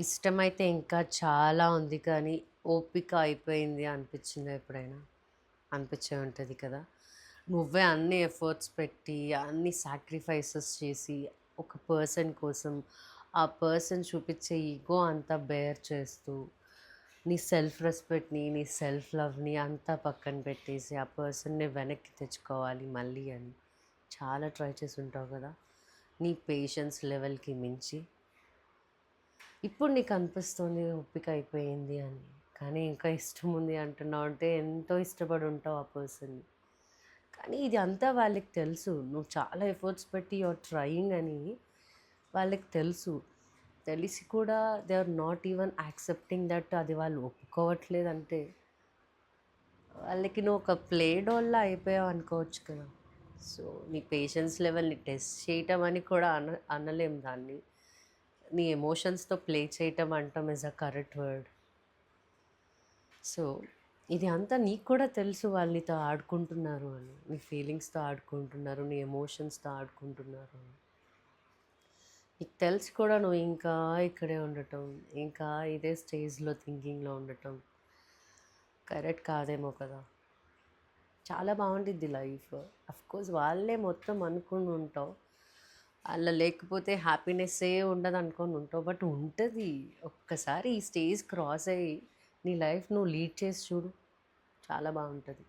ఇష్టమైతే ఇంకా చాలా ఉంది కానీ, ఓపిక అయిపోయింది అనిపించిందా ఎప్పుడైనా? అనిపించే ఉంటది కదా! నువ్వే అన్ని ఎఫర్ట్స్ పెట్టి, అన్ని సాక్రిఫైసెస్ చేసి, ఒక పర్సన్ కోసం, ఆ పర్సన్ చూపించే ఈగో అంతా బేర్ చేస్తూ, నీ సెల్ఫ్ రెస్పెక్ట్‌ని, నీ సెల్ఫ్ లవ్‌ని అంతా పక్కన పెట్టేసి, ఆ పర్సన్‌ని వెనక్కి తెచ్చుకోవాలి మళ్ళీ అని చాలా ట్రై చేసి ఉంటావు కదా! నీ పేషెన్స్ లెవెల్‌కి మించి. ఇప్పుడు నీకు అనిపిస్తుంది ఓపిక అయిపోయింది అని. కానీ ఇంకా ఇష్టం ఉంది అంటున్నావు అంటే ఎంతో ఇష్టపడి ఉంటావు ఆ పర్సన్‌ని. కానీ ఇది అంతా వాళ్ళకి తెలుసు. నువ్వు చాలా ఎఫర్ట్స్ పెట్టి యూ ఆర్ ట్రయింగ్ అని వాళ్ళకి తెలుసు. తెలిసి కూడా they are not even accepting that అది వాళ్ళు ఒప్పుకోవట్లేదంటే వాళ్ళకి నువ్వు ఒక ప్లే డోల్‌లా అయిపోయావు అనుకోవచ్చు కదా! సో, నీ పేషెన్స్ లెవెల్‌ని టెస్ట్ చేయటం అని కూడా అనలేం దాన్ని. నీ ఎమోషన్స్‌తో ప్లే చేయటం అంటాం is a correct word. So, ఇది అంతా నీకు కూడా తెలుసు వాళ్ళు నీతో ఆడుకుంటున్నారు అని. నీ ఫీలింగ్స్‌తో ఆడుకుంటున్నారు, నీ ఎమోషన్స్‌తో ఆడుకుంటున్నారు అని. నీకు తెలిసి కూడా నువ్వు ఇంకా ఇక్కడే ఉండటం, ఇంకా ఇదే స్టేజ్‌లో థింకింగ్‌లో ఉండటం కరెక్ట్ కాదేమో కదా! చాలా బాగుండిద్ది లైఫ్. అఫ్‌కోర్స్ వాళ్ళే మొత్తం అనుకుని ఉంటావు. అలా లేకపోతే హ్యాపీనెస్సే ఉండదు అనుకోని ఉంటావు. బట్ ఉంటది. ఒక్కసారి ఈ స్టేజ్ క్రాస్ అయ్యి నీ లైఫ్ నువ్వు లీడ్ చేసి చూడు. చాలా బాగుంటది.